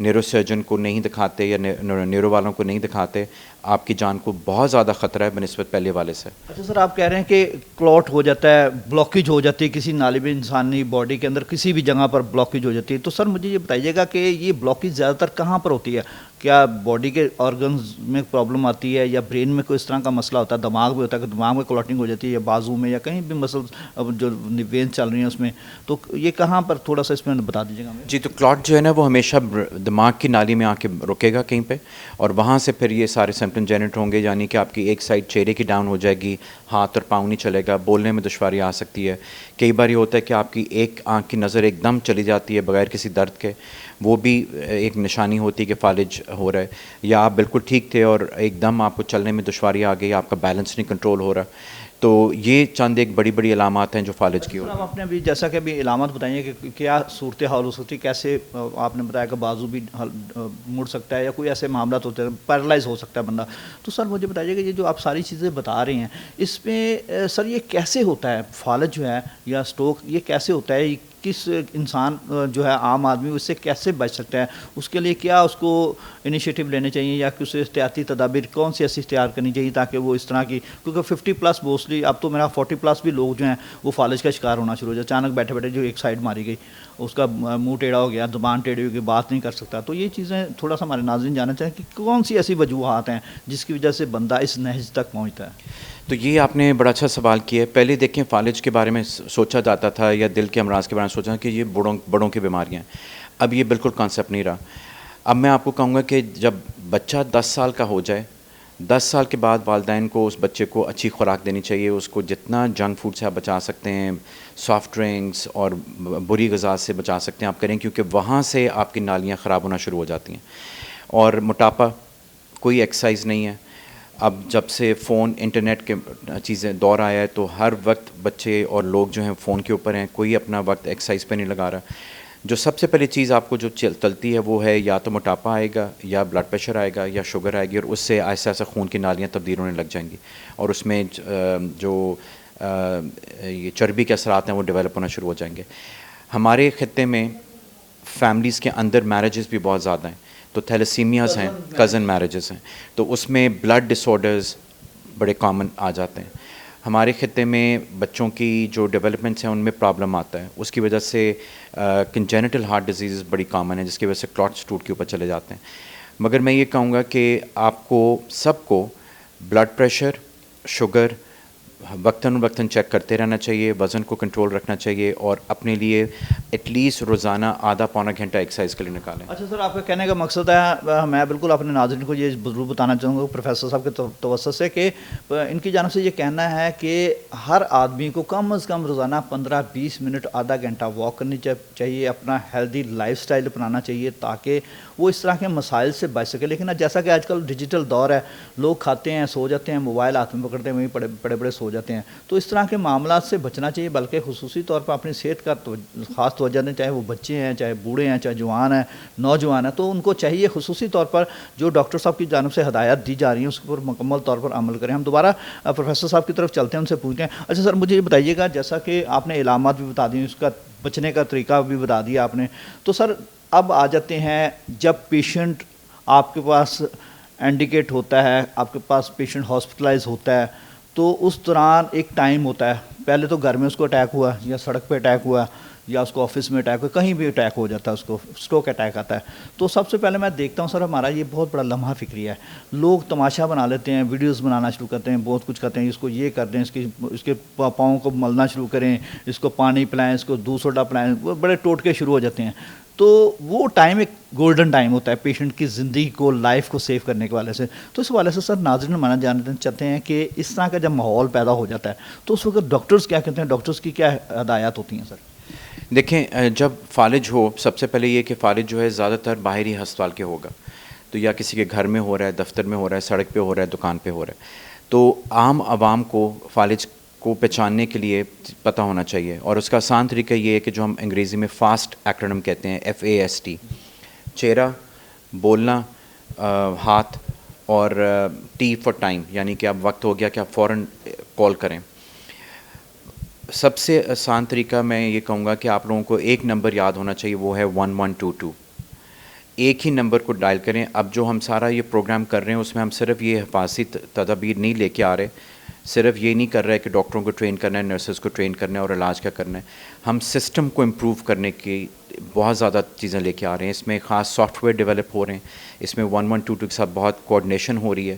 Neuro surgeon کو نہیں دکھاتے یا نیورو والوں کو نہیں دکھاتے آپ کی جان کو بہت زیادہ خطرہ ہے بنسبت پہلے والے سے. اچھا سر، آپ کہہ رہے ہیں کہ کلوٹ ہو جاتا ہے، بلاکیج ہو جاتی ہے کسی نالی میں، انسانی باڈی کے اندر کسی بھی جگہ پر بلاکیج ہو جاتی ہے، تو سر مجھے یہ بتائیے گا کہ یہ بلاکیج زیادہ تر کہاں پر ہوتی ہے؟ کیا باڈی کے آرگنز میں پرابلم آتی ہے یا برین میں کوئی اس طرح کا مسئلہ ہوتا ہے، دماغ میں ہوتا ہے کہ دماغ میں کلوٹنگ ہو جاتی ہے، یا بازو میں، یا کہیں بھی مسل جو وین چل رہی ہیں اس میں، تو یہ کہاں پر تھوڑا سا اس میں بتا دیجیے گا ہمیں. جی، تو کلاٹ جو ہے نا وہ ہمیشہ دماغ کی نالی میں آ کے رکے گا کہیں پہ، اور وہاں سے پھر یہ سارے سمپٹم جنریٹ ہوں گے، یعنی کہ آپ کی ایک سائڈ چہرے کی ڈاؤن ہو جائے گی، ہاتھ اور پاؤں نہیں چلے گا، بولنے میں دشواری آ سکتی ہے. کئی بار یہ ہوتا ہے کہ آپ کی ایک آنکھ کی نظر ایک دم چلی جاتی ہے بغیر کسی درد کے، وہ بھی ایک نشانی ہوتی ہے کہ فالج ہو رہا ہے. یا آپ بالکل ٹھیک تھے اور ایک دم آپ کو چلنے میں دشواری آ گئی، آپ کا بیلنس نہیں کنٹرول ہو رہا. تو یہ چند ایک بڑی بڑی علامات ہیں جو فالج کی سر آپ نے ابھی جیسا کہ ابھی علامات بتائیں کہ کیا صورتحال ہو سکتی ہے، کیسے آپ نے بتایا کہ بازو بھی مڑ سکتا ہے یا کوئی ایسے معاملات ہوتے ہیں، پیرالائز ہو سکتا ہے بندہ. تو سر مجھے بتائیے کہ یہ جو آپ ساری چیزیں بتا رہے ہیں اس میں سر یہ کیسے ہوتا ہے، فالج جو ہے یا اسٹروک یہ کیسے ہوتا ہے، کس انسان جو ہے عام آدمی اس سے کیسے بچ سکتا ہے، اس کے لیے کیا اس کو انیشیٹو لینے چاہیے یا کچھ احتیاطی تدابیر کون سی ایسی اختیار کرنی چاہیے تاکہ وہ اس طرح کی، کیونکہ 50+ موسٹلی اب تو میرا 40+ بھی لوگ جو ہیں وہ فالج کا شکار ہونا شروع ہو جائے، اچانک بیٹھے بیٹھے جو ایک سائڈ ماری گئی، اس کا منہ ٹیڑھا ہو گیا، زبان ٹیڑھی ہو گئی، بات نہیں کر سکتا. تو یہ چیزیں تھوڑا سا ہمارے ناظرین جاننا چاہیں کہ کون سی ایسی وجوہات ہیں جس کی وجہ سے بندہ اس نہج تک پہنچتا ہے. تو یہ آپ نے بڑا اچھا سوال کیا ہے. پہلے دیکھیں فالج کے بارے میں سوچا جاتا تھا یا دل کے امراض کے بارے میں سوچا کہ یہ بڑوں کی بیماریاں ہیں. اب یہ بالکل کانسیپٹ نہیں رہا. اب میں آپ کو کہوں گا کہ جب بچہ 10 سال کا ہو جائے، 10 سال کے بعد والدین کو اس بچے کو اچھی خوراک دینی چاہیے. اس کو جتنا جنک فوڈ سے آپ بچا سکتے ہیں، سافٹ ڈرنکس اور بری غذا سے بچا سکتے ہیں آپ کریں، کیونکہ وہاں سے آپ کی نالیاں خراب ہونا شروع ہو جاتی ہیں. اور موٹاپا، کوئی ایکسرسائز نہیں ہے. اب جب سے فون انٹرنیٹ کے چیزیں دور آیا ہے تو ہر وقت بچے اور لوگ جو ہیں فون کے اوپر ہیں، کوئی اپنا وقت ایکسرسائز پہ نہیں لگا رہا. جو سب سے پہلی چیز آپ کو جو چلتی ہے وہ ہے یا تو موٹاپا آئے گا، یا بلڈ پریشر آئے گا، یا شوگر آئے گی، اور اس سے آہستہ آہستہ خون کی نالیاں تبدیل ہونے لگ جائیں گی، اور اس میں جو یہ چربی کے اثرات ہیں وہ ڈیولپ ہونا شروع ہو جائیں گے. ہمارے خطے میں فیملیز کے اندر میرجز بھی بہت زیادہ ہیں، تو تھیلیسیمیاز ہیں، کزن میرجز ہیں، تو اس میں بلڈ ڈس آرڈرز بڑے کامن آ جاتے ہیں. ہمارے خطے میں بچوں کی جو ڈیولپمنٹس ہیں ان میں پرابلم آتا ہے، اس کی وجہ سے کنجینٹل ہارٹ ڈیزیز بڑی کامن ہے، جس کی وجہ سے کلاٹس ٹوٹ کے اوپر چلے جاتے ہیں. مگر میں یہ کہوں گا کہ آپ کو سب کو بلڈ پریشر، شوگر وقتاً وقتاً چیک کرتے رہنا چاہیے، وزن کو کنٹرول رکھنا چاہیے، اور اپنے لیے ایٹ لیسٹ روزانہ آدھا پونا گھنٹہ ایکسرسائز کے لیے نکالیں. اچھا سر، آپ کا کہنے کا مقصد ہے، میں بالکل اپنے ناظرین کو یہ ضرور بتانا چاہوں گا پروفیسر صاحب کے توسط سے، کہ ان کی جانب سے یہ کہنا ہے کہ ہر آدمی کو کم از کم روزانہ 15-20 منٹ آدھا گھنٹہ واک کرنی چاہیے، اپنا ہیلدی لائف سٹائل اپنانا چاہیے تاکہ وہ اس طرح کے مسائل سے بچ سکے. لیکن جیسا کہ آج کل ڈیجیٹل دور ہے، لوگ کھاتے ہیں، سو جاتے ہیں، موبائل ہاتھ میں پکڑتے ہیں، وہیں بڑے بڑے سو جاتے ہیں. تو اس طرح کے معاملات سے بچنا چاہیے، بلکہ خصوصی طور پر اپنی صحت کا خاص توجہ دیں، چاہے وہ بچے ہیں، چاہے بوڑھے ہیں، چاہے جوان ہیں، نوجوان ہیں. تو ان کو چاہیے خصوصی طور پر جو ڈاکٹر صاحب کی جانب سے ہدایات دی جا رہی ہیں اس پر مکمل طور پر عمل کریں. ہم دوبارہ پروفیسر صاحب کی طرف چلتے ہیں، ان سے پوچھتے ہیں. اچھا سر، مجھے یہ بتائیے گا، جیسا کہ آپ نے علامات بھی بتا دی، اس کا بچنے کا طریقہ بھی بتا دیا آپ نے، تو سر اب آ جاتے ہیں جب پیشنٹ آپ کے پاس انڈیکیٹ ہوتا ہے، آپ کے پاس پیشنٹ ہاسپٹلائز ہوتا ہے، تو اس دوران ایک ٹائم ہوتا ہے. پہلے تو گھر میں اس کو اٹیک ہوا، یا سڑک پہ اٹیک ہوا، یا اس کو آفس میں اٹیک ہوا، کہیں بھی اٹیک ہو جاتا ہے، اس کو اسٹروک اٹیک آتا ہے. تو سب سے پہلے میں دیکھتا ہوں سر، ہمارا یہ بہت بڑا لمحہ فکری ہے. لوگ تماشا بنا لیتے ہیں، ویڈیوز بنانا شروع کرتے ہیں، بہت کچھ کرتے ہیں، اس کو یہ کر دیں، اس کے پاؤں کو ملنا شروع کریں، اس کو پانی پلائیں، اس کو دودھ سوڈا پلائیں، وہ بڑے ٹوٹکے شروع ہو جاتے ہیں. تو وہ ٹائم ایک گولڈن ٹائم ہوتا ہے پیشنٹ کی زندگی کو، لائف کو سیو کرنے کے والے سے. تو اس حوالے سے سر ناظرین ہمارا جاننا چاہتے ہیں کہ اس طرح کا جب ماحول پیدا ہو جاتا ہے تو اس وقت ڈاکٹرز کیا کہتے ہیں، ڈاکٹرز کی کیا ہدایات ہوتی ہیں سر؟ دیکھیں، جب فالج ہو، سب سے پہلے یہ کہ فالج جو ہے زیادہ تر باہری ہسپتال کے ہوگا، تو یا کسی کے گھر میں ہو رہا ہے، دفتر میں ہو رہا ہے، سڑک پہ ہو رہا ہے، دکان پہ ہو رہا ہے. تو عام عوام کو فالج کو پہچاننے کے لیے پتہ ہونا چاہیے، اور اس کا آسان طریقہ یہ ہے کہ جو ہم انگریزی میں فاسٹ ایکرونم کہتے ہیں، FAST: چہرہ، بولنا، ہاتھ، اور T فار ٹائم، یعنی کہ اب وقت ہو گیا کہ آپ فوراً کال کریں. سب سے آسان طریقہ میں یہ کہوں گا کہ آپ لوگوں کو ایک نمبر یاد ہونا چاہیے، وہ ہے 1122. ایک ہی نمبر کو ڈائل کریں. اب جو ہم سارا یہ پروگرام کر رہے ہیں اس میں ہم صرف یہ حفاظتی تدابیر نہیں لے کے آ رہے, صرف یہ نہیں کر رہے کہ ڈاکٹروں کو ٹرین کرنا ہے, نرسز کو ٹرین کرنا ہے اور علاج کا کرنا ہے. ہم سسٹم کو امپروو کرنے کی بہت زیادہ چیزیں لے کے آ رہے ہیں. اس میں خاص سافٹ ویئر ڈیولپ ہو رہے ہیں, اس میں 1122 کے ساتھ بہت کوآرڈینیشن ہو رہی ہے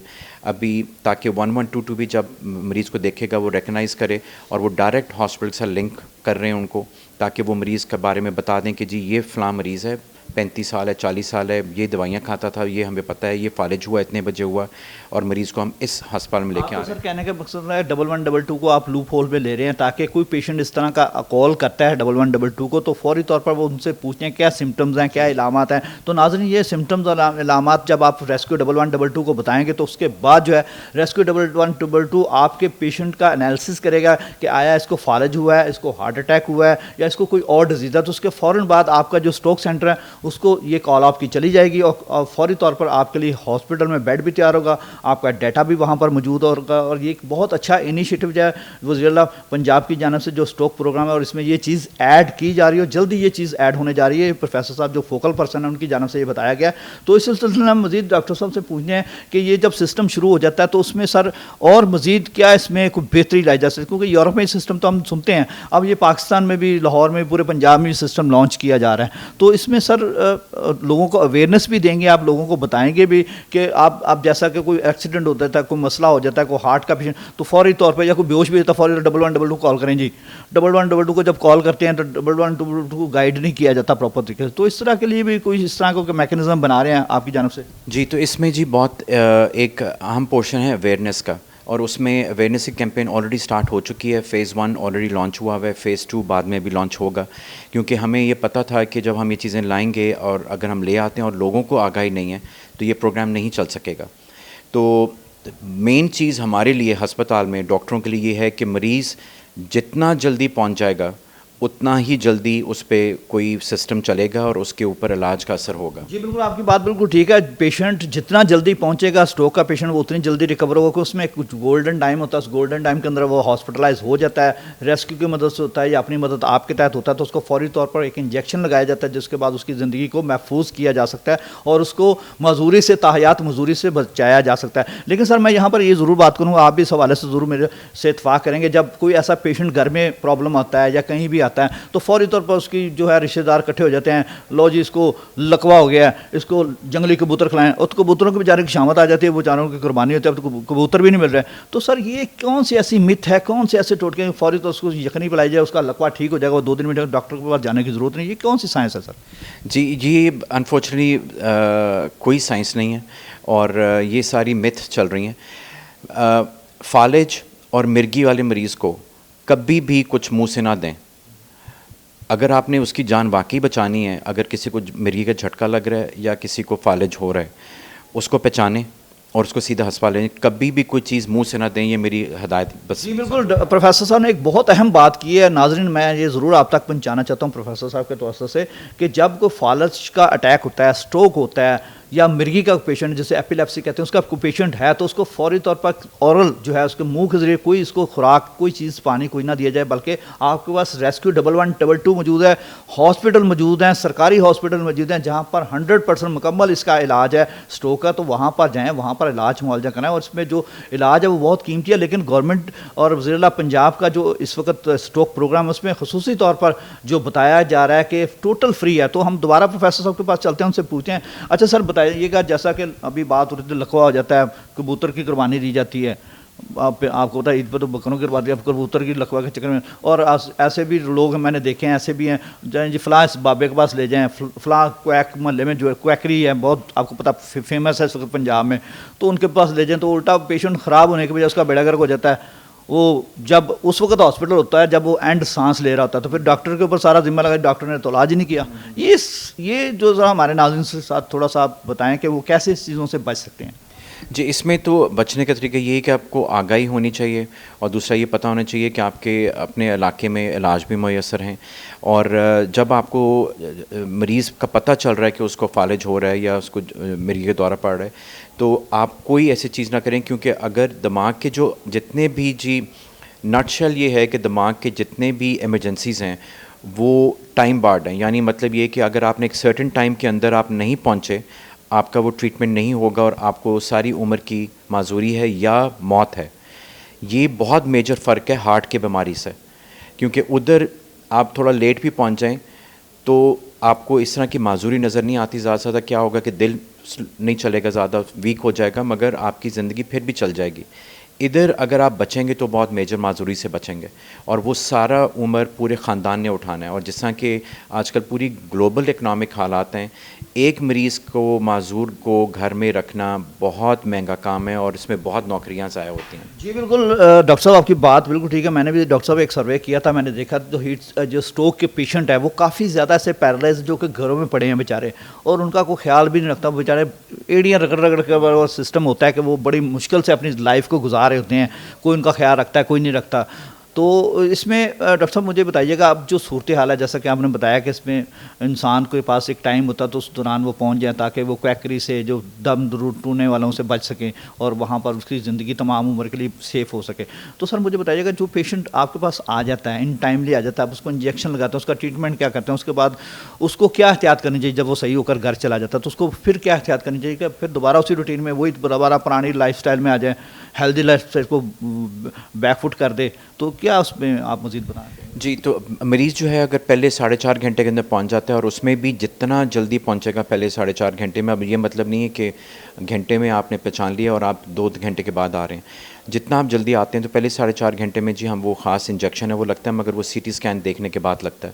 ابھی, تاکہ 1122 بھی جب مریض کو دیکھے گا وہ ریکگنائز کرے اور وہ ڈائریکٹ ہاسپٹل سے لنک کر رہے ہیں ان کو, تاکہ وہ مریض کے بارے میں بتا دیں کہ جی یہ فلاں مریض ہے, 35 سال ہے, 40 سال ہے, یہ دوائیاں کھاتا تھا, یہ ہمیں پتہ ہے, یہ فالج ہوا اتنے بجے ہوا, اور مریض کو ہم اس ہسپتال میں لے کے آ رہے ہیں. سر کہنے کا مقصد ہے 1122 کو آپ لوپ ہول پہ لے رہے ہیں تاکہ کوئی پیشنٹ اس طرح کا کال کرتا ہے 1122 کو تو فوری طور پر وہ ان سے پوچھیں کیا سمٹمز ہیں, کیا علامات ہیں. تو ناظرین یہ سمٹمز اور علامات جب آپ ریسکیو 1122 کو بتائیں گے تو اس کے بعد جو ہے ریسکیو 1122 آپ کے پیشنٹ کا انالیسس کرے گا کہ آیا اس کو فالج ہوا ہے, اس کو ہارٹ اٹیک ہوا ہے یا اس کو کوئی اور ڈیزیز ہے. تو اس کے فوراً بعد آپ کا جو اسٹروک سینٹر ہے اس کو یہ کال آپ کی چلی جائے گی اور فوری طور پر آپ کے لیے ہاسپٹل میں بیڈ بھی تیار ہوگا, آپ کا ڈیٹا بھی وہاں پر موجود ہوگا. اور یہ ایک بہت اچھا انیشیٹو جو ہے وزیر اللہ پنجاب کی جانب سے جو اسٹروک پروگرام ہے اور اس میں یہ چیز ایڈ کی جا رہی ہے, جلدی یہ چیز ایڈ ہونے جا رہی ہے. پروفیسر صاحب جو فوکل پرسن ہیں ان کی جانب سے یہ بتایا گیا. تو اس سلسلے میں ہم مزید ڈاکٹر صاحب سے پوچھتے ہیں کہ یہ جب سسٹم شروع ہو جاتا ہے تو اس میں سر اور مزید کیا اس میں کوئی بہتری لائی جا سکتی ہے, کیونکہ یورپ میں سسٹم تو ہم سنتے ہیں, اب یہ پاکستان میں بھی لاہور میں پورے پنجاب میں سسٹم لانچ کیا جا رہا ہے. تو اس میں سر لوگوں کو اویئرنیس بھی دیں گے, آپ لوگوں کو بتائیں گے بھی کہ آپ جیسا کہ کوئی ایکسیڈنٹ ہوتا ہے, کوئی مسئلہ ہو جاتا ہے, کوئی ہارٹ کا پیشنٹ, تو فوری طور پہ یا کوئی بیہوش بھی ہوتا ہے فوری 1122 کال کریں جی. 1122 کو جب کال کرتے ہیں تو 1122 کو گائیڈ نہیں کیا جاتا پراپر طریقے سے. تو اس طرح کے لیے بھی کوئی اس طرح کا میکینزم بنا رہے ہیں آپ کی جانب سے؟ جی, تو اس میں جی بہت ایک اہم پورشن ہے اویئرنیس کا, اور اس میں اویئرنیس کی کیمپین آلریڈی سٹارٹ ہو چکی ہے. فیز 1 آلریڈی لانچ ہوا ہے, فیز 2 بعد میں بھی لانچ ہوگا, کیونکہ ہمیں یہ پتہ تھا کہ جب ہم یہ چیزیں لائیں گے اور اگر ہم لے آتے ہیں اور لوگوں کو آگاہی نہیں ہے تو یہ پروگرام نہیں چل سکے گا. تو مین چیز ہمارے لیے ہسپتال میں ڈاکٹروں کے لیے یہ ہے کہ مریض جتنا جلدی پہنچ جائے گا اتنا ہی جلدی اس پہ کوئی سسٹم چلے گا اور اس کے اوپر علاج کا اثر ہوگا. جی بالکل, آپ کی بات بالکل ٹھیک ہے. پیشنٹ جتنا جلدی پہنچے گا, اسٹروک کا پیشنٹ وہ اتنی جلدی ریکور ہوگا کہ اس میں کچھ گولڈن ٹائم ہوتا ہے, اس گولڈن ٹائم کے اندر وہ ہاسپٹلائز ہو جاتا ہے, ریسکیو کی مدد سے ہوتا ہے یا اپنی مدد آپ کے تحت ہوتا ہے, تو اس کو فوری طور پر ایک انجیکشن لگایا جاتا ہے جس کے بعد اس کی زندگی کو محفوظ کیا جا سکتا ہے اور اس کو معذوری سے تاحیات معذوری سے بچایا جا سکتا ہے. لیکن سر میں یہاں پر یہ ضرور بات کروں گا, آپ بھی اس حوالے سے ضرور میرے سے اتفاق کریں گے, جب کوئی ایسا پیشنٹ گھر میں پرابلم آتا ہے یا کہیں بھی آتا ہے تو فوری طور پر اس کی جو ہے رشتہ دار اکٹھے ہو جاتے ہیں, لو جی اس کو لکوا ہو گیا ہے, اس کو جنگلی کبوتر کھلائیں, اور کبوتروں کے بیچارے کی شامت آ جاتی ہے, وہ جانوروں کی قربانی ہوتی ہے, اب تو کبوتر بھی نہیں مل رہے. تو سر یہ کون سی ایسی مت ہے, کون سے ایسے ٹوٹکے ہیں فوری طور اس کو یخنی پلائی جائے, اس کا لکوا ٹھیک ہو جائے گا, وہ 2 دن میں ڈاکٹر کے پاس جانے کی ضرورت نہیں, یہ کون سی سائنس ہے سر؟ جی یہ انفارچونیٹلی کوئی سائنس نہیں ہے اور یہ ساری متھ چل رہی ہیں. فالج اور مرگی والے مریض کو کبھی بھی کچھ منہ سے نہ دیں. اگر آپ نے اس کی جان واقعی بچانی ہے, اگر کسی کو مرغی کا جھٹکا لگ رہا ہے یا کسی کو فالج ہو رہا ہے, اس کو پہچانیں اور اس کو سیدھا ہسپتال لیں. کبھی بھی کوئی چیز منہ سے نہ دیں, یہ میری ہدایت بس. جی بالکل, پروفیسر صاحب نے ایک بہت اہم بات کی ہے. ناظرین میں یہ ضرور آپ تک پہنچانا چاہتا ہوں پروفیسر صاحب کے توسط سے کہ جب کوئی فالج کا اٹیک ہوتا ہے, اسٹروک ہوتا ہے یا مرغی کا پیشنٹ جسے ایپیلیپسی کہتے ہیں, اس کا کوئی پیشنٹ ہے تو اس کو فوری طور پر اورل جو ہے اس کے منہ کے ذریعے کوئی اس کو خوراک, کوئی چیز, پانی کوئی نہ دیا جائے, بلکہ آپ کے پاس ریسکیو 1122 موجود ہے, ہاسپٹل موجود ہیں, سرکاری ہاسپٹل موجود ہیں جہاں پر 100% مکمل اس کا علاج ہے. اسٹروک کا تو وہاں پر جائیں, وہاں پر علاج معالجہ کریں, اور اس میں جو علاج ہے وہ بہت قیمتی ہے. لیکن گورنمنٹ اور وزیر اللہ پنجاب کا جو اس وقت اسٹروک پروگرام ہے اس میں خصوصی طور پر جو بتایا جا رہا ہے کہ ٹوٹل فری ہے. تو ہم دوبارہ پروفیسر صاحب کے پاس چلتے ہیں, ان سے پوچھتے ہیں. اچھا سر بتائیے گا, جیسا کہ ابھی بات ہو رہی تھی لکوا ہو جاتا ہے, کبوتر کی قربانی دی جاتی ہے, آپ کو پتا ہے عید پہ تو بکروں کی قربانی, اب کبوتر کی لکوا کے چکر میں, اور ایسے بھی لوگ میں نے دیکھے ہیں, ایسے بھی ہیں جی فلاں اس بابے کے پاس لے جائیں, فلاں کویک محلے میں جو ہے کویکری ہے بہت آپ کو پتا فیمس ہے اس وقت پنجاب میں, تو ان کے پاس لے جائیں تو الٹا پیشنٹ خراب ہونے کی وجہ اس کا بیڑا گرک ہو جاتا ہے. وہ جب اس وقت ہاسپٹل ہوتا ہے جب وہ اینڈ سانس لے رہا ہوتا ہے تو پھر ڈاکٹر کے اوپر سارا ذمہ لگا, ڈاکٹر نے تو علاج ہی نہیں کیا. یہ جو ذرا ہمارے ناظرین کے ساتھ تھوڑا سا آپ بتائیں کہ وہ کیسے اس چیزوں سے بچ سکتے ہیں. جی اس میں تو بچنے کا طریقہ یہ ہے کہ آپ کو آگاہی ہونی چاہیے, اور دوسرا یہ پتہ ہونا چاہیے کہ آپ کے اپنے علاقے میں علاج بھی میسر ہیں. اور جب آپ کو مریض کا پتہ چل رہا ہے کہ اس کو فالج ہو رہا ہے یا اس کو مرغی کا دورہ پڑ رہا ہے, تو آپ کوئی ایسی چیز نہ کریں, کیونکہ اگر دماغ کے جو جتنے بھی نٹ شیل یہ ہے کہ دماغ کے جتنے بھی ایمرجنسیز ہیں وہ ٹائم بارڈ ہیں، یعنی مطلب یہ کہ اگر آپ نے ایک سرٹن ٹائم کے اندر آپ نہیں پہنچے، آپ کا وہ ٹریٹمنٹ نہیں ہوگا اور آپ کو ساری عمر کی معذوری ہے یا موت ہے. یہ بہت میجر فرق ہے ہارٹ کے بیماری سے، کیونکہ ادھر آپ تھوڑا لیٹ بھی پہنچ جائیں تو آپ کو اس طرح کی معذوری نظر نہیں آتی. زیادہ سے زیادہ کیا ہوگا کہ دل نہیں چلے گا، زیادہ ویک ہو جائے گا، مگر آپ کی زندگی پھر بھی چل جائے گی. ادھر اگر آپ بچیں گے تو بہت میجر معذوری سے بچیں گے، اور وہ سارا عمر پورے خاندان نے اٹھانا ہے. اور جس طرح کہ آج کل پوری گلوبل اکنامک حالات ہیں، ایک مریض کو معذور کو گھر میں رکھنا بہت مہنگا کام ہے، اور اس میں بہت نوکریاں ضائع ہوتی ہیں. جی بالکل ڈاکٹر صاحب آپ کی بات بالکل ٹھیک ہے. میں نے بھی ڈاکٹر صاحب ایک سروے کیا تھا، میں نے دیکھا جو اسٹروک کے پیشنٹ ہے وہ کافی زیادہ ایسے پیرالائز جو کہ گھروں میں پڑے ہیں بیچارے، اور ان کا کوئی خیال بھی نہیں رکھتا. بیچارے ایڑیاں رگڑ رگڑ کے وہ سسٹم ہوتا ہے کہ وہ بڑی مشکل سے اپنی لائف کو گزار رہے ہوتے ہیں. کوئی ان کا خیال رکھتا ہے، کوئی نہیں رکھتا. تو اس میں ڈاکٹر صاحب مجھے بتائیے گا، اب جو صورتحال ہے جیسا کہ آپ نے بتایا کہ اس میں انسان کے پاس ایک ٹائم ہوتا ہے تو اس دوران وہ پہنچ جائیں تاکہ وہ کویکری سے جو دم ٹوٹنے والوں سے بچ سکیں اور وہاں پر اس کی زندگی تمام عمر کے لیے سیف ہو سکے. تو سر مجھے بتائیے گا، جو پیشنٹ آپ کے پاس آ جاتا ہے ان ٹائملی آ جاتا ہے، آپ اس کو انجیکشن لگاتے ہیں، اس کا ٹریٹمنٹ کیا کرتے ہیں، اس کے بعد اس کو کیا احتیاط کرنی چاہیے؟ جب وہ صحیح ہو کر گھر چلا جاتا ہے تو اس کو پھر کیا احتیاط کرنی چاہیے کہ پھر دوبارہ اسی روٹین میں وہی دوبارہ پرانی لائف سٹائل میں آ جائیں، ہیلدی لائف سٹائل کو بیک فٹ کر دے؟ تو کیا اس میں آپ مزید بتائیں؟ جی، تو مریض جو ہے اگر پہلے 4.5 گھنٹے کے اندر پہنچ جاتا ہے، اور اس میں بھی جتنا جلدی پہنچے گا پہلے 4.5 گھنٹے میں، اب یہ مطلب نہیں ہے کہ گھنٹے میں آپ نے پہچان لیا اور آپ 2 گھنٹے کے بعد آ رہے ہیں. جتنا آپ جلدی آتے ہیں تو پہلے 4.5 گھنٹے میں جی ہم وہ خاص انجیکشن ہے وہ لگتا ہے، مگر وہ سی ٹی اسکین دیکھنے کے بعد لگتا ہے.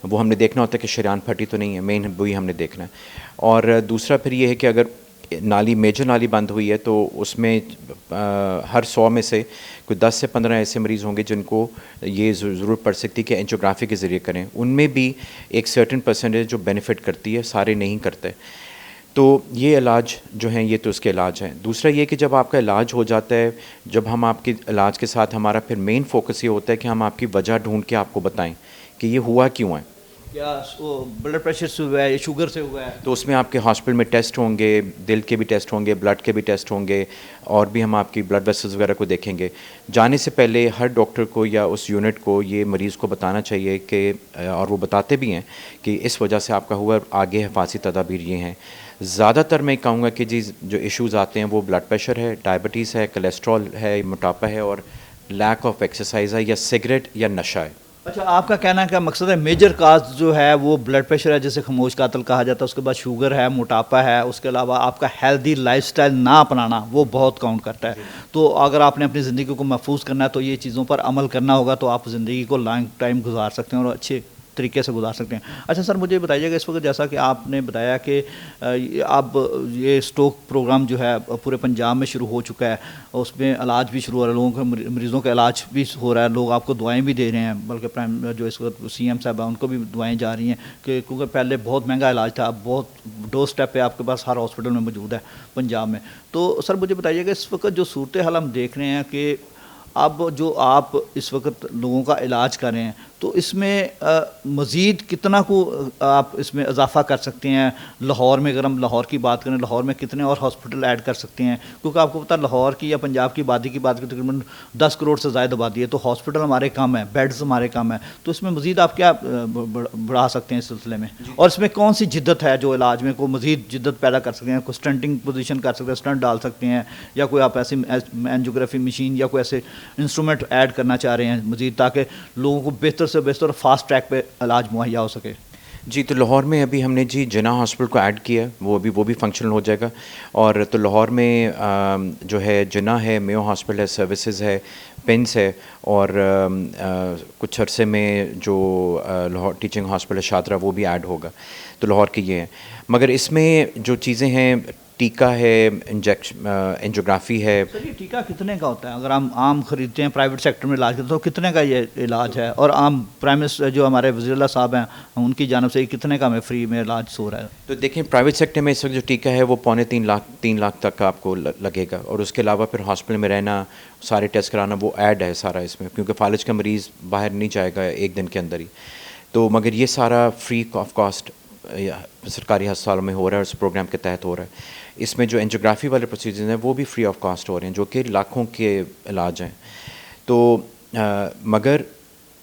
وہ ہم نے دیکھنا ہوتا ہے کہ شریان پھٹی تو نہیں ہے، مین وہی ہم نے دیکھنا ہے. اور دوسرا پھر یہ ہے کہ اگر نالی میجر نالی بند ہوئی ہے تو اس میں ہر 100 میں سے کوئی 10 سے 15 ایسے مریض ہوں گے جن کو یہ ضرورت پڑ سکتی کہ اینجیوگرافی کے ذریعے کریں. ان میں بھی ایک سرٹن پرسنٹیج جو بینیفٹ کرتی ہے، سارے نہیں کرتے. تو یہ علاج جو ہیں یہ تو اس کے علاج ہیں. دوسرا یہ کہ جب آپ کا علاج ہو جاتا ہے، جب ہم آپ کے علاج کے ساتھ ہمارا پھر مین فوکس یہ ہوتا ہے کہ ہم آپ کی وجہ ڈھونڈ کے آپ کو بتائیں کہ یہ ہوا کیوں ہے. یا بلڈ پریشر سے ہوا ہے یا شوگر سے ہوا ہے؟ تو اس میں آپ کے ہاسپٹل میں ٹیسٹ ہوں گے، دل کے بھی ٹیسٹ ہوں گے، بلڈ کے بھی ٹیسٹ ہوں گے، اور بھی ہم آپ کی بلڈ ویسلز وغیرہ کو دیکھیں گے. جانے سے پہلے ہر ڈاکٹر کو یا اس یونٹ کو یہ مریض کو بتانا چاہیے کہ، اور وہ بتاتے بھی ہیں کہ اس وجہ سے آپ کا ہوا، آگے حفاظتی تدابیر یہ ہیں. زیادہ تر میں کہوں گا کہ جی جو ایشوز آتے ہیں وہ بلڈ پریشر ہے، ڈائبٹیز ہے، کولیسٹرول ہے، موٹاپا ہے، اور لیک آف ایکسرسائز ہے، یا سگریٹ یا نشہ ہے. اچھا، آپ کا کہنا ہے کہ مقصد ہے میجر کاز جو ہے وہ بلڈ پریشر ہے جسے خاموش قاتل کہا جاتا ہے، اس کے بعد شوگر ہے، موٹاپا ہے، اس کے علاوہ آپ کا ہیلدی لائف سٹائل نہ اپنانا وہ بہت کاؤنٹ کرتا ہے. تو اگر آپ نے اپنی زندگی کو محفوظ کرنا ہے تو یہ چیزوں پر عمل کرنا ہوگا تو آپ زندگی کو لانگ ٹائم گزار سکتے ہیں اور اچھے طریقے سے گزار سکتے ہیں. اچھا سر مجھے بتائیے گا، اس وقت جیسا کہ آپ نے بتایا کہ اب یہ اسٹروک پروگرام جو ہے پورے پنجاب میں شروع ہو چکا ہے، اس میں علاج بھی شروع ہو رہا ہے، لوگوں کے مریضوں کا علاج بھی ہو رہا ہے، لوگ آپ کو دعائیں بھی دے رہے ہیں، بلکہ پرائم جو اس وقت سی ایم صاحب ہیں ان کو بھی دعائیں جا رہی ہیں کہ کیونکہ پہلے بہت مہنگا علاج تھا، اب بہت ڈور اسٹیپ پہ آپ کے پاس ہر ہاسپٹل میں موجود ہے پنجاب میں. تو سر مجھے بتائیے گا، اس وقت جو صورتحال ہم دیکھ رہے ہیں کہ اب جو آپ اس وقت لوگوں کا علاج کر رہے ہیں تو اس میں مزید کتنا کو آپ اس میں اضافہ کر سکتے ہیں؟ لاہور میں اگر ہم لاہور کی بات کریں، لاہور میں کتنے اور ہاسپٹل ایڈ کر سکتے ہیں؟ کیونکہ آپ کو پتہ لاہور کی یا پنجاب کی آبادی کی بات کریں تقریباً 10 کروڑ سے زائد آبادی ہے، تو ہاسپٹل ہمارے کم ہیں، بیڈز ہمارے کم ہیں. تو اس میں مزید آپ کیا بڑھا سکتے ہیں اس سلسلے میں؟ اور اس میں کون سی جدت ہے جو علاج میں کو مزید جدت پیدا کر سکتے ہیں؟ کوئی اسٹنٹنگ پوزیشن کر سکتے ہیں، اسٹنٹ ڈال سکتے ہیں، یا کوئی آپ ایسی اینجیوگرافی مشین یا کوئی ایسے انسٹرومنٹ ایڈ کرنا چاہ رہے ہیں مزید تاکہ لوگوں کو بہتر سے بہتر فاسٹ ٹریک پہ علاج مہیا ہو سکے؟ جی، تو لاہور میں ابھی ہم نے جی جناح ہاسپٹل کو ایڈ کیا ہے، وہ بھی فنکشنل ہو جائے گا. اور تو لاہور میں جو ہے جناح ہے، میو ہاسپٹل ہے، سروسز ہے، پنس ہے، اور کچھ عرصے میں جو لاہور ٹیچنگ ہاسپٹل ہے شادرہ وہ بھی ایڈ ہوگا. تو لاہور کے یہ ہیں. مگر اس میں جو چیزیں ہیں، ٹیکہ ہے، اینجیوگرافی ہے. سر یہ ٹیکہ کتنے کا ہوتا ہے اگر ہم عام خریدتے ہیں پرائیویٹ سیکٹر میں علاج کرتے ہیں تو کتنے کا یہ علاج ہے؟ اور عام پرائم منسٹر جو ہمارے وزیر اللہ صاحب ہیں ان کی جانب سے یہ کتنے کا ہمیں فری میں علاج ہو رہا ہے؟ تو دیکھیں پرائیویٹ سیکٹر میں اس وقت جو ٹیکہ ہے وہ 3.25 لاکھ تک آپ کو لگے گا. اور اس کے علاوہ پھر ہاسپٹل میں رہنا، سارے ٹیسٹ کرانا، وہ ایڈ ہے سارا اس میں، کیونکہ فالج کا مریض باہر نہیں جائے گا ایک دن کے اندر ہی. تو مگر یہ سارا فری آف کاسٹ سرکاری ہسپتالوں میں ہو رہا ہے، اس پروگرام کے تحت ہو رہا ہے. اس میں جو اینجیوگرافی والے پروسیجرز ہیں وہ بھی فری آف کاسٹ ہو رہے ہیں، جو کہ لاکھوں کے علاج ہیں. تو مگر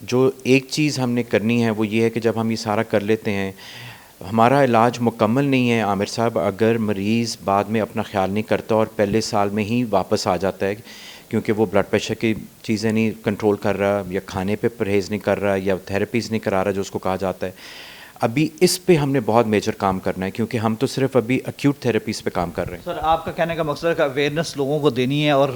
جو ایک چیز ہم نے کرنی ہے وہ یہ ہے کہ جب ہم یہ سارا کر لیتے ہیں، ہمارا علاج مکمل نہیں ہے عامر صاحب اگر مریض بعد میں اپنا خیال نہیں کرتا اور پہلے سال میں ہی واپس آ جاتا ہے، کیونکہ وہ بلڈ پریشر کی چیزیں نہیں کنٹرول کر رہا، یا کھانے پہ پرہیز نہیں کر رہا، یا تھراپیز نہیں کرا رہا جو اس کو کہا جاتا ہے. ابھی اس پہ ہم نے بہت میجر کام کرنا ہے، کیونکہ ہم تو صرف ابھی ایکیوٹ تھراپیز پہ کام کر رہے ہیں. سر آپ کا کہنے کا مقصد ہے کہ اویئرنیس لوگوں کو دینی ہے اور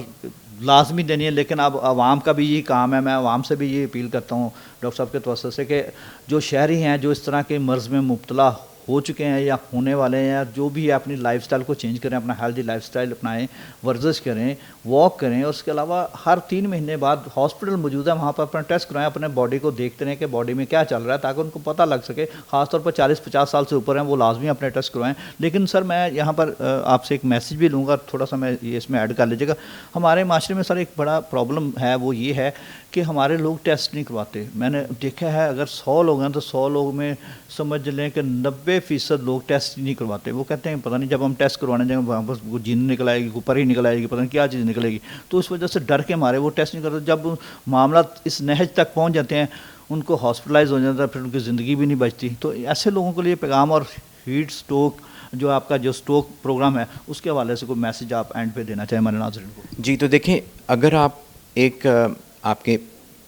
لازمی دینی ہے، لیکن اب عوام کا بھی یہی کام ہے. میں عوام سے بھی یہ اپیل کرتا ہوں ڈاکٹر صاحب کے توسط سے کہ جو شہری ہیں جو اس طرح کے مرض میں مبتلا ہو چکے ہیں یا ہونے والے ہیں، جو بھی ہے اپنی لائف سٹائل کو چینج کریں، اپنا ہیلدی لائف سٹائل اپنائیں، ورزش کریں، واک کریں، اور اس کے علاوہ ہر 3 مہینے بعد ہاسپٹل موجود ہے، وہاں پر اپنا ٹیسٹ کرائیں، اپنے باڈی کو دیکھتے رہیں کہ باڈی میں کیا چل رہا ہے، تاکہ ان کو پتہ لگ سکے. خاص طور پر 40-50 سال سے اوپر ہیں وہ لازمی اپنے ٹیسٹ کروائیں. لیکن سر میں یہاں پر آپ سے ایک میسج بھی لوں گا، تھوڑا سا میں یہ اس میں ایڈ کر لیجیے گا. ہمارے معاشرے میں سر ایک بڑا پرابلم ہے، وہ یہ ہے کہ ہمارے لوگ ٹیسٹ نہیں کرواتے. میں نے دیکھا ہے اگر 100 لوگ ہیں تو 100 لوگ میں سمجھ لیں کہ 90% لوگ ٹیسٹ نہیں کرواتے. وہ کہتے ہیں پتہ نہیں جب ہم ٹیسٹ کروانے جائیں وہاں پر وہ جن نکل آئے گی، اوپر ہی نکل آئے گی، پتہ نہیں کیا چیز نکلے گی. تو اس وجہ سے ڈر کے مارے وہ ٹیسٹ نہیں کرتے. جب معاملات اس نہج تک پہنچ جاتے ہیں، ان کو ہاسپٹلائز ہو جاتا ہے، پھر ان کی زندگی بھی نہیں بچتی. تو ایسے لوگوں کے لیے پیغام اور ہیٹ سٹروک جو آپ کا جو سٹروک پروگرام ہے اس کے حوالے سے کوئی میسج آپ اینڈ پہ دینا چاہیں ہمارے ناظرین کو. جی تو دیکھیں، اگر آپ ایک آپ کے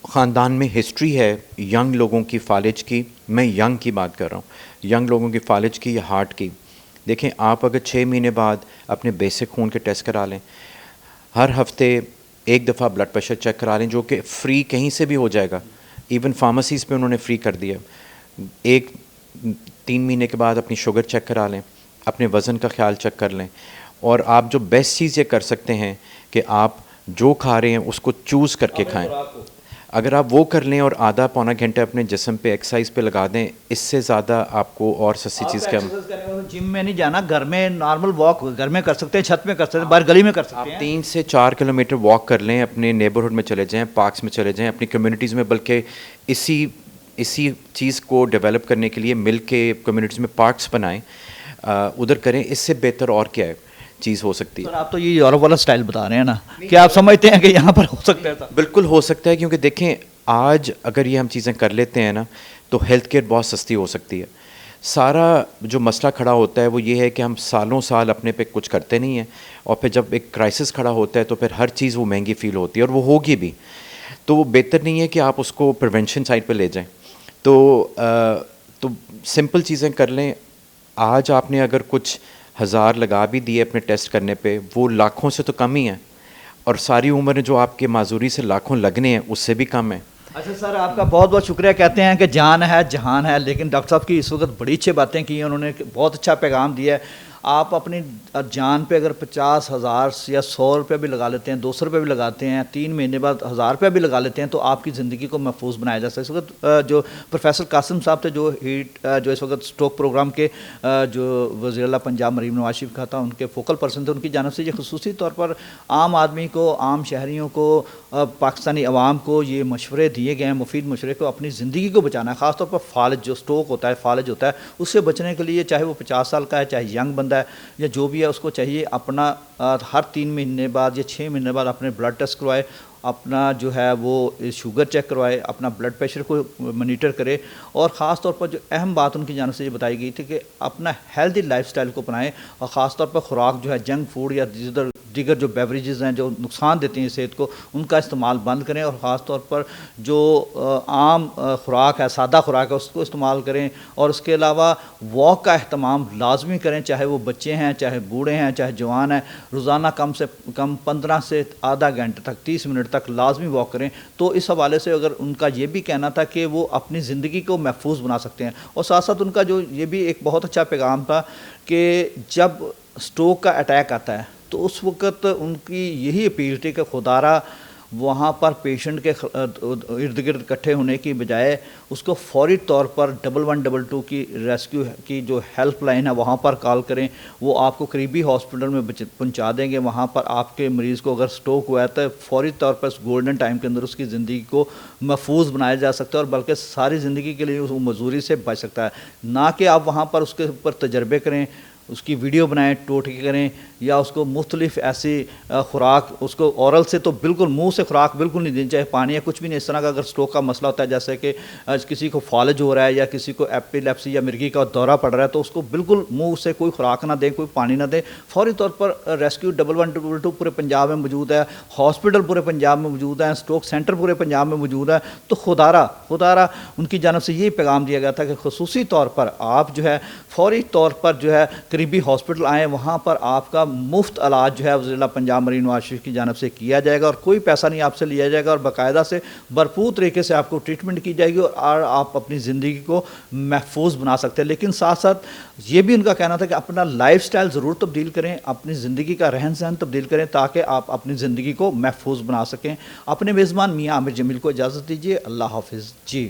خاندان میں ہسٹری ہے ینگ لوگوں کی فالج کی، میں ینگ کی بات کر رہا ہوں، ینگ لوگوں کی فالج کی یا ہارٹ کی، دیکھیں آپ اگر 6 مہینے بعد اپنے بیسک خون کے ٹیسٹ کرا لیں، ہر ہفتے ایک دفعہ بلڈ پریشر چیک کرا لیں جو کہ فری کہیں سے بھی ہو جائے گا، ایون فارمیسیز پہ انہوں نے فری کر دیا. 3 مہینے کے بعد اپنی شوگر چیک کرا لیں، اپنے وزن کا خیال چیک کر لیں. اور آپ جو بیسٹ چیز یہ کر سکتے ہیں کہ آپ جو کھا رہے ہیں اس کو چوز کر کے کھائیں. اگر آپ وہ کر لیں اور آدھا پونا گھنٹہ اپنے جسم پہ ایکسرسائز پہ لگا دیں، اس سے زیادہ آپ کو اور سستی چیز کیا. جم میں نہیں جانا، گھر میں نارمل واک گھر میں کر سکتے ہیں، چھت میں کر سکتے ہیں، باہر گلی میں کر سکتے ہیں. آپ 3 سے 4 کلومیٹر واک کر لیں، اپنے نیبرہڈ میں چلے جائیں، پارکس میں چلے جائیں، اپنی کمیونٹیز میں. بلکہ اسی چیز کو ڈیولپ کرنے کے لیے مل کے کمیونٹیز میں پارکس بنائیں، ادھر کریں. اس سے بہتر اور کیا ہے چیز ہو سکتی ہے. سر آپ تو یہ یورپ والا سٹائل بتا رہے ہیں نا، کیا آپ سمجھتے ہیں کہ یہاں پر ہو سکتا ہے؟ بالکل ہو سکتا ہے، کیونکہ دیکھیں آج اگر یہ ہم چیزیں کر لیتے ہیں نا تو ہیلتھ کیئر بہت سستی ہو سکتی ہے. سارا جو مسئلہ کھڑا ہوتا ہے وہ یہ ہے کہ ہم سالوں سال اپنے پہ کچھ کرتے نہیں ہیں، اور پھر جب ایک کرائسس کھڑا ہوتا ہے تو پھر ہر چیز وہ مہنگی فیل ہوتی ہے، اور وہ ہوگی بھی. تو وہ بہتر نہیں ہے کہ آپ اس کو پریونشن سائڈ پہ لے جائیں. تو سمپل چیزیں کر لیں. آج آپ نے اگر کچھ 1000 لگا بھی دیے اپنے ٹیسٹ کرنے پہ، وہ لاکھوں سے تو کم ہی ہیں، اور ساری عمر جو آپ کے معذوری سے لاکھوں لگنے ہیں اس سے بھی کم ہے. اچھا سر آپ کا بہت بہت شکریہ. کہتے ہیں کہ جان ہے جہان ہے، لیکن ڈاکٹر صاحب کی اس وقت بڑی اچھی باتیں کی ہیں، انہوں نے بہت اچھا پیغام دیا ہے. آپ اپنی جان پہ اگر 50,000 یا 100 روپے بھی لگا لیتے ہیں، 200 روپے بھی لگاتے ہیں، 3 مہینے بعد 1000 روپے بھی لگا لیتے ہیں، تو آپ کی زندگی کو محفوظ بنایا جا سکتا ہے. اس وقت جو پروفیسر قاسم صاحب تھے جو اس وقت سٹروک پروگرام کے جو وزیر اعلیٰ پنجاب مریم نواز شریف کا تھا، ان کے فوکل پرسن تھے، ان کی جانب سے یہ خصوصی طور پر عام آدمی کو، عام شہریوں کو، پاکستانی عوام کو یہ مشورے دیے گئے ہیں، مفید مشورے کو اپنی زندگی کو بچانا ہے. خاص طور پر فالج جو سٹروک ہوتا ہے، فالج ہوتا ہے، اس سے بچنے کے لیے چاہے وہ 50 سال کا ہے، چاہے ینگ بندہ ہے یا جو بھی ہے، اس کو چاہیے اپنا ہر 3 مہینے بعد یا 6 مہینے بعد اپنے بلڈ ٹیسٹ کروائے، اپنا جو ہے وہ شوگر چیک کروائے، اپنا بلڈ پریشر کو مانیٹر کرے. اور خاص طور پر جو اہم بات ان کی جانب سے یہ بتائی گئی تھی کہ اپنا ہیلدی لائف سٹائل کو اپنائیں، اور خاص طور پر خوراک جو ہے جنک فوڈ یا دیگر جو بیوریجز ہیں جو نقصان دیتی ہیں صحت کو، ان کا استعمال بند کریں، اور خاص طور پر جو عام خوراک ہے، سادہ خوراک ہے، اس کو استعمال کریں. اور اس کے علاوہ واک کا اہتمام لازمی کریں، چاہے وہ بچے ہیں، چاہے بوڑھے ہیں، چاہے جوان ہیں. روزانہ کم سے کم 15 سے آدھا گھنٹے تک، 30 منٹ تک لازمی واک کریں. تو اس حوالے سے اگر ان کا یہ بھی کہنا تھا کہ وہ اپنی زندگی کو محفوظ بنا سکتے ہیں. اور ساتھ ساتھ ان کا جو یہ بھی ایک بہت اچھا پیغام تھا کہ جب سٹروک کا اٹیک آتا ہے تو اس وقت ان کی یہی اپیل تھی کہ خدارا وہاں پر پیشنٹ کے ارد گرد اکٹھے ہونے کی بجائے اس کو فوری طور پر 1122 کی ریسکیو کی جو ہیلپ لائن ہے وہاں پر کال کریں. وہ آپ کو قریبی ہاسپٹل میں پہنچا دیں گے. وہاں پر آپ کے مریض کو اگر سٹروک ہوا ہے تو فوری طور پر اس گولڈن ٹائم کے اندر اس کی زندگی کو محفوظ بنایا جا سکتا ہے، اور بلکہ ساری زندگی کے لیے وہ مزوری سے بچ سکتا ہے. نہ کہ آپ وہاں پر اس کے اوپر تجربے کریں، اس کی ویڈیو بنائیں، ٹوٹکے کریں یا اس کو مختلف ایسی خوراک اس کو اورل سے تو بالکل منہ سے خوراک بالکل نہیں دینی چاہیے، پانی یا کچھ بھی نہیں. اس طرح کا اگر اسٹروک کا مسئلہ ہوتا ہے جیسے کہ کسی کو فالج ہو رہا ہے یا کسی کو ایپیلیپسی یا مرگی کا دورہ پڑ رہا ہے تو اس کو بالکل منہ سے کوئی خوراک نہ دیں، کوئی پانی نہ دیں. فوری طور پر ریسکیو 1122 پورے پنجاب میں موجود ہے، ہاسپٹل پورے پنجاب میں موجود ہیں، اسٹروک سینٹر پورے پنجاب میں موجود ہے. تو خدا را ان کی جانب سے یہ پیغام دیا گیا تھا کہ خصوصی طور پر آپ جو ہے فوری طور پر جو ہے قریبی ہاسپٹل آئیں، وہاں پر آپ کا مفت علاج جو ہے وزیر اعلیٰ پنجاب مرین نواز شریف کی جانب سے کیا جائے گا اور کوئی پیسہ نہیں آپ سے لیا جائے گا اور باقاعدہ سے بھرپور طریقے سے آپ کو ٹریٹمنٹ کی جائے گی اور آپ اپنی زندگی کو محفوظ بنا سکتے ہیں. لیکن ساتھ ساتھ یہ بھی ان کا کہنا تھا کہ اپنا لائف سٹائل ضرور تبدیل کریں، اپنی زندگی کا رہن سہن تبدیل کریں تاکہ آپ اپنی زندگی کو محفوظ بنا سکیں. اپنے میزبان میاں عامر جمیل کو اجازت دیجیے. اللہ حافظ جی.